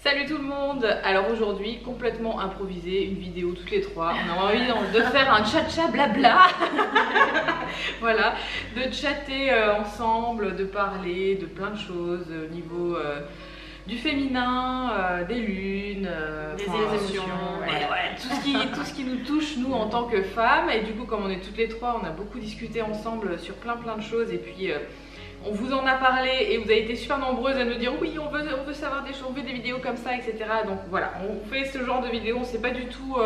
Salut tout le monde. Alors aujourd'hui, complètement improvisé, une vidéo toutes les trois. On a envie de faire un tcha-tcha blabla. Voilà, de chatter ensemble, de parler de plein de choses au niveau du féminin, des lunes, des émotions, tout ce qui nous touche nous en tant que femmes. Et du coup, comme on est toutes les trois, on a beaucoup discuté ensemble sur plein de choses. Et puis on vous en a parlé et vous avez été super nombreuses à nous dire oui, on veut savoir des choses, on veut des vidéos comme ça, etc. Donc voilà, on fait ce genre de vidéo, on sait pas du tout,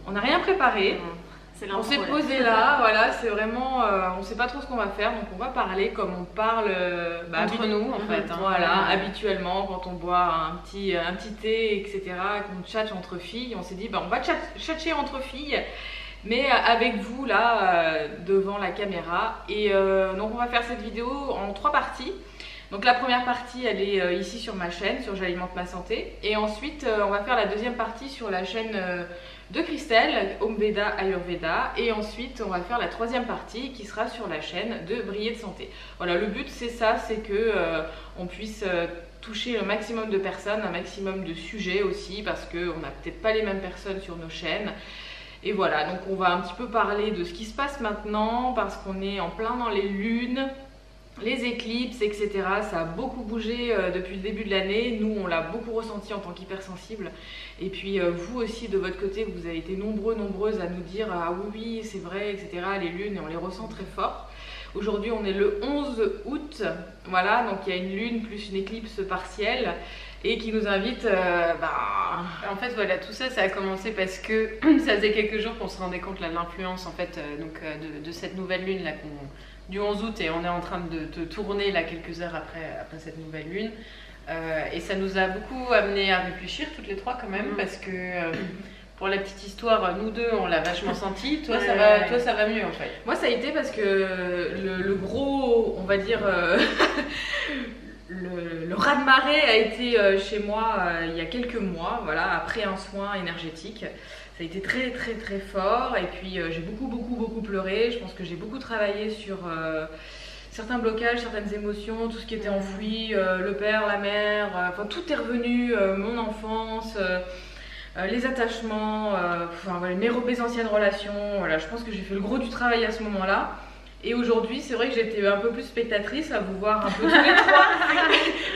on n'a rien préparé. On s'est posé là, voilà, c'est vraiment, on sait pas trop ce qu'on va faire, donc on va parler comme on parle entre nous en fait. Voilà, habituellement quand on boit un petit thé, etc., qu'on chatte entre filles, on s'est dit on va chatter entre filles. Mais avec vous là devant la caméra et donc on va faire cette vidéo en 3 parties. Donc la première partie elle est ici sur ma chaîne, sur J'alimente ma santé, et ensuite on va faire la deuxième partie sur la chaîne de Christelle, Homeveda Ayurveda, et ensuite on va faire la troisième partie qui sera sur la chaîne de Briller de santé. Voilà, le but c'est ça, c'est que on puisse toucher le maximum de personnes, un maximum de sujets aussi, parce qu'on n'a peut-être pas les mêmes personnes sur nos chaînes. Et voilà, donc on va un petit peu parler de ce qui se passe maintenant parce qu'on est en plein dans les lunes, les éclipses, etc. Ça a beaucoup bougé depuis le début de l'année. Nous, on l'a beaucoup ressenti en tant qu'hypersensible. Et puis vous aussi, de votre côté, vous avez été nombreuses à nous dire « Ah oui, c'est vrai, etc. » Les lunes, et on les ressent très fort. Aujourd'hui, on est le 11 août. Voilà, donc il y a une lune plus une éclipse partielle. Et qui nous invite, En fait voilà, tout ça a commencé parce que ça faisait quelques jours qu'on se rendait compte de l'influence en fait de cette nouvelle lune là, du 11 août, et on est en train de tourner là quelques heures après cette nouvelle lune, et ça nous a beaucoup amené à réfléchir toutes les trois quand même, parce que pour la petite histoire, nous deux on l'a vachement senti. Toi ça va mieux en fait. Moi ça a été parce que le gros, on va dire le raz-de-marée a été chez moi il y a quelques mois, voilà, après un soin énergétique. Ça a été très fort, et puis j'ai beaucoup pleuré. Je pense que j'ai beaucoup travaillé sur certains blocages, certaines émotions, tout ce qui était enfoui, le père, la mère, enfin tout est revenu, mon enfance, les attachements, voilà, mes anciennes relations. Voilà, je pense que j'ai fait le gros du travail à ce moment-là. Et aujourd'hui, c'est vrai que j'étais un peu plus spectatrice à vous voir un peu tous les trois.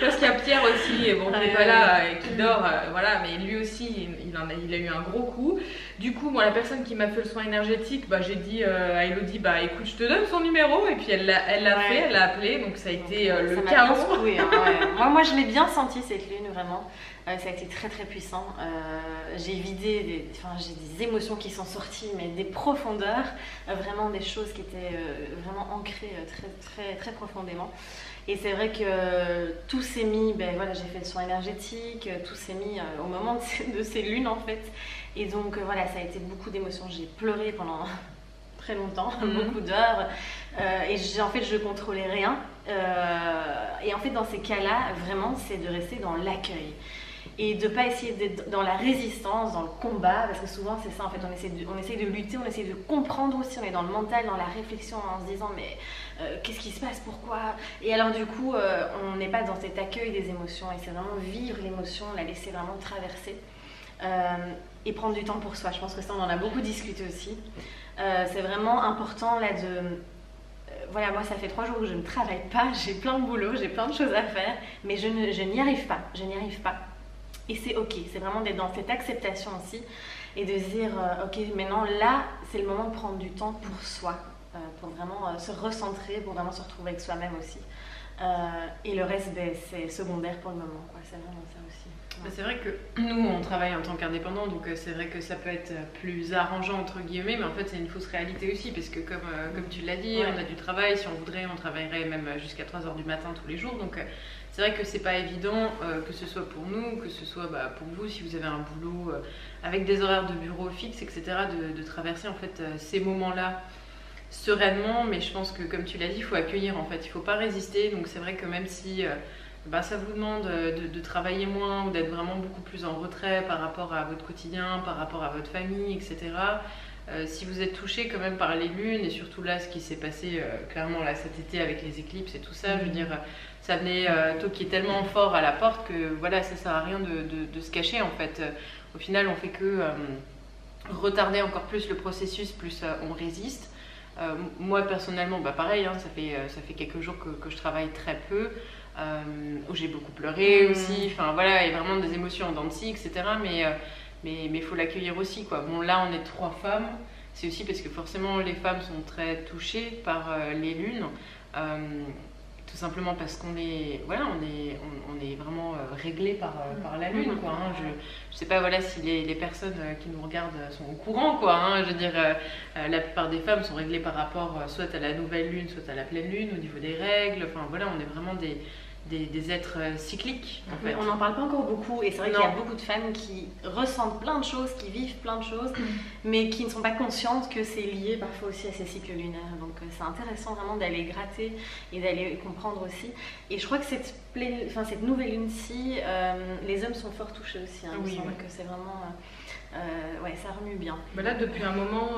Parce qu'il y a Pierre aussi, bon, qui n'est pas là, qui dort, voilà, mais lui aussi, il a eu un gros coup. Du coup, moi, la personne qui m'a fait le soin énergétique, j'ai dit à Elodie, écoute, je te donne son numéro, et puis elle l'a fait, elle l'a appelé, donc ça a été le chaos. Moi, je l'ai bien senti cette lune, vraiment. Ça a été très puissant. J'ai vidé, j'ai des émotions qui sont sorties, mais des profondeurs, vraiment des choses qui étaient vraiment ancrées très profondément. Et c'est vrai que tout s'est mis, voilà, j'ai fait le soin énergétique, tout s'est mis au moment de ces lunes en fait. Et donc voilà, ça a été beaucoup d'émotions. J'ai pleuré pendant très longtemps, beaucoup d'heures, et en fait je contrôlais rien. Et en fait dans ces cas-là, vraiment c'est de rester dans l'accueil. Et de ne pas essayer d'être dans la résistance, dans le combat, parce que souvent c'est ça en fait, on essaie de lutter, on essaie de comprendre aussi, on est dans le mental, dans la réflexion, en se disant mais qu'est-ce qui se passe, pourquoi? Et alors du coup on n'est pas dans cet accueil des émotions, et c'est vraiment vivre l'émotion, la laisser vraiment traverser, et prendre du temps pour soi. Je pense que ça on en a beaucoup discuté aussi. C'est vraiment important là de... Voilà, moi ça fait 3 jours que je ne travaille pas, j'ai plein de boulot, j'ai plein de choses à faire, mais je n'y arrive pas, Et c'est ok, c'est vraiment d'être dans cette acceptation aussi, et de se dire ok, maintenant là c'est le moment de prendre du temps pour soi, pour vraiment se recentrer, pour vraiment se retrouver avec soi-même aussi, et le reste c'est secondaire pour le moment, quoi. C'est vraiment ça aussi. Ouais. C'est vrai que nous on travaille en tant qu'indépendants, donc c'est vrai que ça peut être plus arrangeant entre guillemets, mais en fait c'est une fausse réalité aussi, parce que comme tu l'as dit, on a du travail. Si on voudrait, on travaillerait même jusqu'à 3h du matin tous les jours, donc c'est vrai que c'est pas évident, que ce soit pour nous, que ce soit pour vous si vous avez un boulot avec des horaires de bureau fixes, etc., de traverser en fait ces moments-là sereinement. Mais je pense que comme tu l'as dit, il faut accueillir en fait, il faut pas résister. Donc c'est vrai que même si ça vous demande de travailler moins, ou d'être vraiment beaucoup plus en retrait par rapport à votre quotidien, par rapport à votre famille, etc., si vous êtes touché quand même par les lunes, et surtout là, ce qui s'est passé clairement là cet été avec les éclipses et tout ça, je veux dire, ça venait toquer tellement fort à la porte que voilà, ça sert à rien de se cacher en fait. Au final, on fait que retarder encore plus le processus, plus on résiste. Moi personnellement, pareil, hein, ça fait quelques jours que je travaille très peu, où j'ai beaucoup pleuré aussi, enfin voilà, il y a vraiment des émotions en dents de scie, etc. Mais il faut l'accueillir aussi, quoi. Bon, là on est 3 femmes, c'est aussi parce que forcément les femmes sont très touchées par les lunes, tout simplement parce qu'on est, voilà, on est vraiment réglé par la lune, quoi. Hein. Je sais pas, voilà, si les personnes qui nous regardent sont au courant, quoi. Hein. Je veux dire, la plupart des femmes sont réglées par rapport soit à la nouvelle lune, soit à la pleine lune, au niveau des règles. Enfin voilà, on est vraiment des êtres cycliques, en fait. On n'en parle pas encore beaucoup, et c'est vrai qu'il y a beaucoup de femmes qui ressentent plein de choses, qui vivent plein de choses, mais qui ne sont pas conscientes que c'est lié parfois aussi à ces cycles lunaires. Donc c'est intéressant vraiment d'aller gratter et d'aller comprendre aussi. Et je crois que cette nouvelle lune-ci, les hommes sont fort touchés aussi. Hein. Il me semble que c'est vraiment... ouais, ça remue bien. Là, depuis un moment,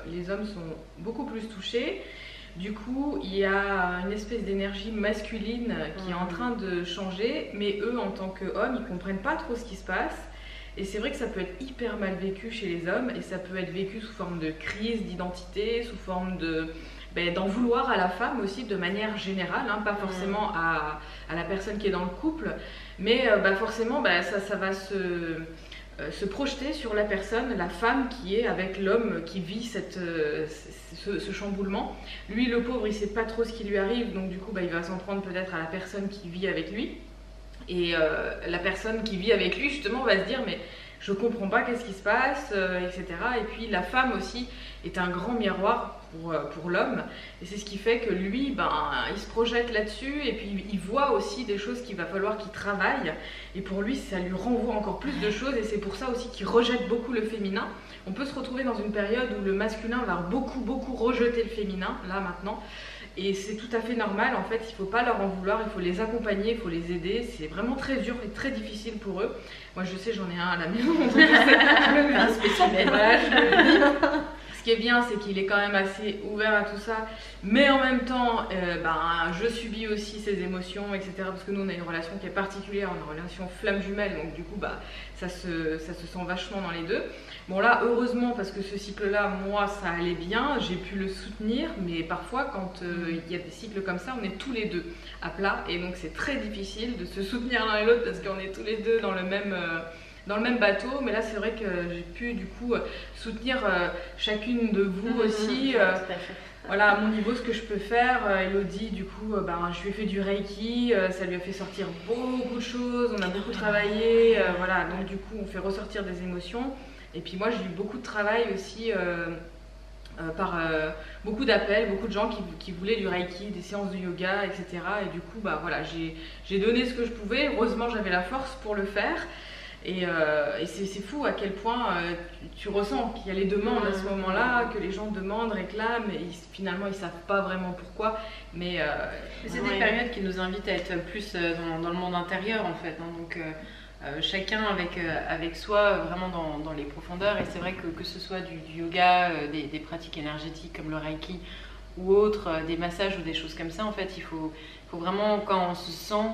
les hommes sont beaucoup plus touchés. Du coup, il y a une espèce d'énergie masculine qui est en train de changer, mais eux, en tant qu'hommes, ils comprennent pas trop ce qui se passe. Et c'est vrai que ça peut être hyper mal vécu chez les hommes, et ça peut être vécu sous forme de crise d'identité, sous forme d'en vouloir à la femme aussi, de manière générale, hein, pas forcément à la personne qui est dans le couple, mais forcément, ça va se projeter sur la personne, la femme qui est avec l'homme qui vit ce chamboulement. Lui, le pauvre, il sait pas trop ce qui lui arrive, donc du coup il va s'en prendre peut-être à la personne qui vit avec lui, et la personne qui vit avec lui justement va se dire mais je comprends pas qu'est-ce qui se passe, etc. Et puis la femme aussi est un grand miroir pour l'homme, et c'est ce qui fait que lui, il se projette là-dessus, et puis il voit aussi des choses qu'il va falloir qu'il travaille, et pour lui ça lui renvoie encore plus de choses, et c'est pour ça aussi qu'il rejette beaucoup le féminin. On peut se retrouver dans une période où le masculin va beaucoup rejeter le féminin, là maintenant, et c'est tout à fait normal en fait, il ne faut pas leur en vouloir, il faut les accompagner, il faut les aider, c'est vraiment très dur et très difficile pour eux. Moi je sais, j'en ai un à la maison, donc je sais, un spécimen, voilà, je le dis. Ce qui est bien, c'est qu'il est quand même assez ouvert à tout ça, mais en même temps, je subis aussi ses émotions, etc. Parce que nous, on a une relation qui est particulière, on a une relation flamme jumelle, donc du coup, ça se sent vachement dans les deux. Bon là, heureusement, parce que ce cycle-là, moi, ça allait bien, j'ai pu le soutenir, mais parfois, quand il y a des cycles comme ça, on est tous les deux à plat, et donc c'est très difficile de se soutenir l'un et l'autre, parce qu'on est tous les deux dans le même bateau. Mais là c'est vrai que j'ai pu du coup soutenir chacune de vous aussi, voilà, à mon niveau, ce que je peux faire. Elodie, du coup, je lui ai fait du Reiki, ça lui a fait sortir beaucoup de choses, on a beaucoup travaillé, voilà, donc du coup on fait ressortir des émotions. Et puis moi j'ai eu beaucoup de travail aussi par beaucoup d'appels, beaucoup de gens qui voulaient du Reiki, des séances de yoga, etc. Et du coup, voilà, j'ai donné ce que je pouvais. Heureusement, j'avais la force pour le faire. Et c'est fou à quel point tu ressens qu'il y a les demandes à ce moment-là, que les gens demandent, réclament, et finalement ils ne savent pas vraiment pourquoi. Mais c'est des périodes qui nous invitent à être plus dans le monde intérieur en fait. Hein, donc chacun avec soi, vraiment dans les profondeurs. Et c'est vrai que ce soit du yoga, des pratiques énergétiques comme le Reiki ou autres, des massages ou des choses comme ça, en fait, il faut vraiment, quand on se sent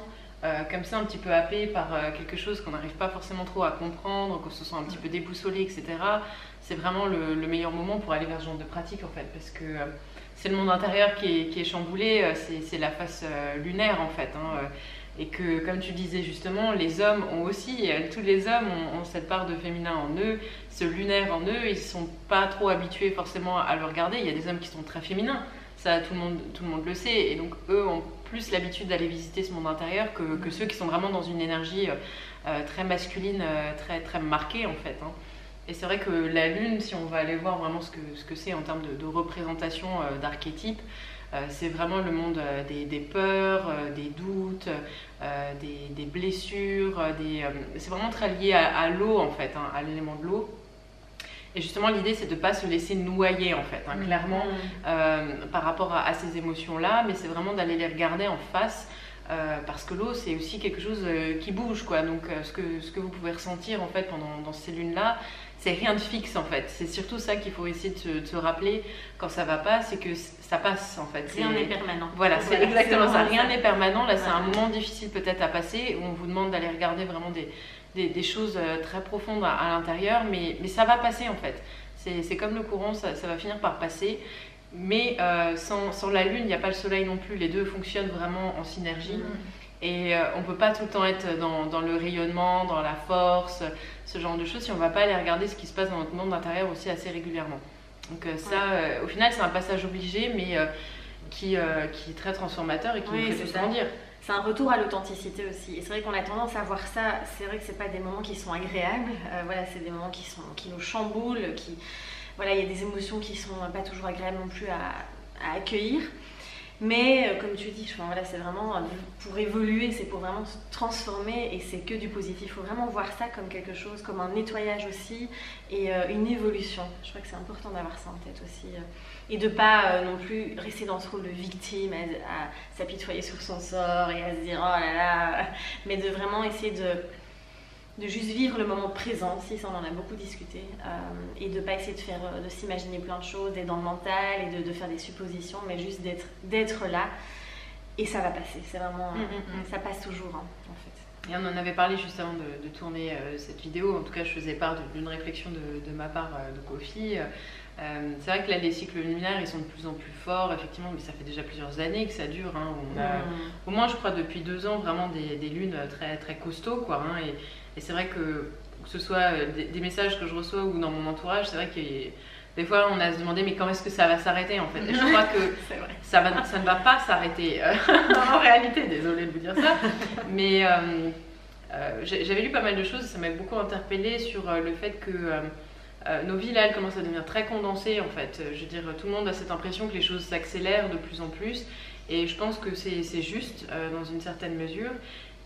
comme ça un petit peu happé par quelque chose qu'on n'arrive pas forcément trop à comprendre, qu'on se sent un petit peu déboussolé, etc., c'est vraiment le meilleur moment pour aller vers ce genre de pratique en fait, parce que c'est le monde intérieur qui est chamboulé, c'est la face lunaire en fait, hein, et que comme tu disais justement, les hommes ont aussi, tous les hommes ont cette part de féminin en eux, ce lunaire en eux, ils ne sont pas trop habitués forcément à le regarder. Il y a des hommes qui sont très féminins, ça tout le monde le sait, et donc eux ont plus l'habitude d'aller visiter ce monde intérieur que ceux qui sont vraiment dans une énergie très masculine, très marquée en fait. Hein. Et c'est vrai que la lune, si on va aller voir vraiment ce que c'est en termes de représentation d'archétypes, c'est vraiment le monde des peurs, des doutes, des blessures, c'est vraiment très lié à l'eau en fait, hein, à l'élément de l'eau. Et justement, l'idée, c'est de ne pas se laisser noyer, en fait, hein, clairement, par rapport à ces émotions-là, mais c'est vraiment d'aller les regarder en face parce que l'eau c'est aussi quelque chose qui bouge quoi. Donc ce que vous pouvez ressentir en fait dans ces lunes-là, c'est rien de fixe en fait. C'est surtout ça qu'il faut essayer de se rappeler quand ça va pas, c'est que ça passe en fait. Rien n'est permanent. Voilà, c'est exactement ça. Rien n'est permanent. Là, c'est Voilà. un moment difficile peut-être à passer où on vous demande d'aller regarder vraiment des choses très profondes à l'intérieur, mais ça va passer en fait. C'est comme le courant, ça va finir par passer. Mais sans la lune, il n'y a pas le soleil non plus. Les deux fonctionnent vraiment en synergie. Et on ne peut pas tout le temps être dans le rayonnement, dans la force, ce genre de choses, si on ne va pas aller regarder ce qui se passe dans notre monde intérieur aussi assez régulièrement. Donc au final, c'est un passage obligé, mais qui est très transformateur et qui nous fait tous grandir. C'est un retour à l'authenticité aussi. Et c'est vrai qu'on a tendance à voir ça. C'est vrai que c'est pas des moments qui sont agréables. Voilà, c'est des moments qui nous chamboulent. Voilà, il y a des émotions qui sont pas toujours agréables non plus à accueillir. Mais comme tu dis, voilà, c'est vraiment pour évoluer, c'est pour vraiment se transformer et c'est que du positif. Il faut vraiment voir ça comme quelque chose, comme un nettoyage aussi et une évolution. Je crois que c'est important d'avoir ça en tête aussi. Et de pas non plus rester dans ce rôle de victime, à s'apitoyer sur son sort et à se dire oh là là, mais de vraiment essayer de juste vivre le moment présent aussi, ça on en a beaucoup discuté, et de pas essayer de s'imaginer plein de choses, d'être dans le mental et de faire des suppositions, mais juste d'être là et ça va passer, c'est vraiment, ça passe toujours en fait. Et on en avait parlé juste avant de tourner cette vidéo, en tout cas je faisais part d'une réflexion de ma part de Kofi. C'est vrai que là les cycles lunaires ils sont de plus en plus forts effectivement, mais ça fait déjà plusieurs années que ça dure, hein. On a, au moins je crois depuis 2 ans vraiment des lunes très, très costauds quoi, hein. Et c'est vrai que ce soit des messages que je reçois ou dans mon entourage, c'est vrai que des fois on a se demandé mais quand est-ce que ça va s'arrêter en fait. Et je crois que ça ne va pas s'arrêter en réalité, désolée de vous dire ça, mais j'avais lu pas mal de choses, ça m'a beaucoup interpellée sur le fait que nos vies là elles commencent à devenir très condensées en fait. Je veux dire, tout le monde a cette impression que les choses s'accélèrent de plus en plus et je pense que c'est juste dans une certaine mesure.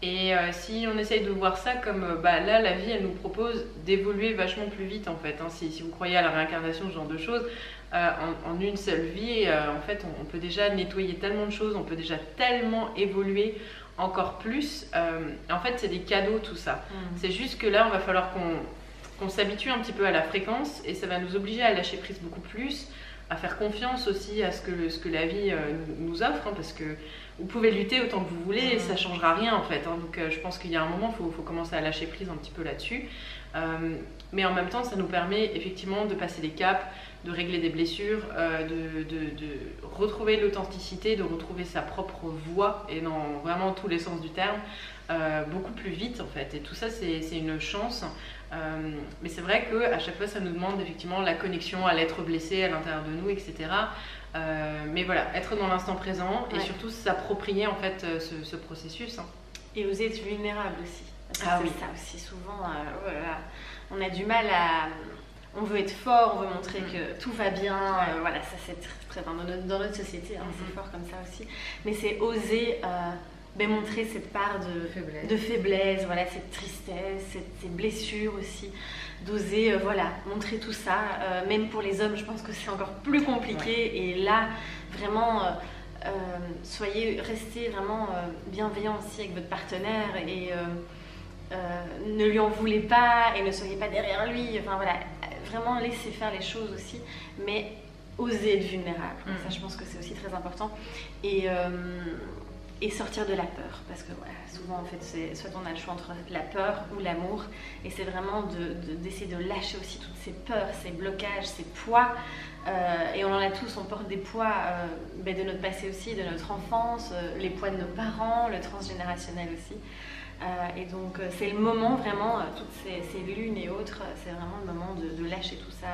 Et si on essaye de voir ça comme là la vie elle nous propose d'évoluer vachement plus vite en fait, hein. Si vous croyez à la réincarnation, ce genre de choses, en une seule vie en fait on peut déjà nettoyer tellement de choses, on peut déjà tellement évoluer encore plus. En fait c'est des cadeaux tout ça. C'est juste que là on va falloir qu'on s'habitue un petit peu à la fréquence et ça va nous obliger à lâcher prise beaucoup plus, à faire confiance aussi à ce que la vie nous offre, hein, parce que vous pouvez lutter autant que vous voulez et ça ne changera rien en fait, hein. Donc je pense qu'il y a un moment il faut commencer à lâcher prise un petit peu là-dessus, mais en même temps ça nous permet effectivement de passer des caps, de régler des blessures, de retrouver l'authenticité, de retrouver sa propre voix et dans vraiment tous les sens du terme, beaucoup plus vite en fait. Et tout ça c'est une chance, mais c'est vrai qu'à chaque fois ça nous demande effectivement la connexion à l'être blessé à l'intérieur de nous, etc. Mais voilà, être dans l'instant présent et surtout s'approprier en fait ce processus, hein. Et oser être vulnérable aussi. Ça aussi souvent, voilà, on a du mal à... On veut être fort, on veut montrer que tout va bien, voilà, ça c'est très dans notre société, hein, c'est fort comme ça aussi. Mais c'est oser montrer cette part de faiblesse, voilà, cette tristesse, ces blessures aussi, d'oser montrer tout ça. Même pour les hommes, je pense que c'est encore plus compliqué. Et là, vraiment, restez vraiment bienveillant aussi avec votre partenaire et ne lui en voulez pas et ne soyez pas derrière lui. Enfin voilà, vraiment laissez faire les choses aussi, mais osez être vulnérable. Ça, je pense que c'est aussi très important. Et sortir de la peur, parce que souvent en fait soit on a le choix entre la peur ou l'amour, et c'est vraiment d'essayer de lâcher aussi toutes ces peurs, ces blocages, ces poids, et on en a tous, on porte des poids de notre passé aussi, de notre enfance, les poids de nos parents, le transgénérationnel aussi, et donc c'est le moment vraiment, toutes ces lunes et autres, c'est vraiment le moment de lâcher tout ça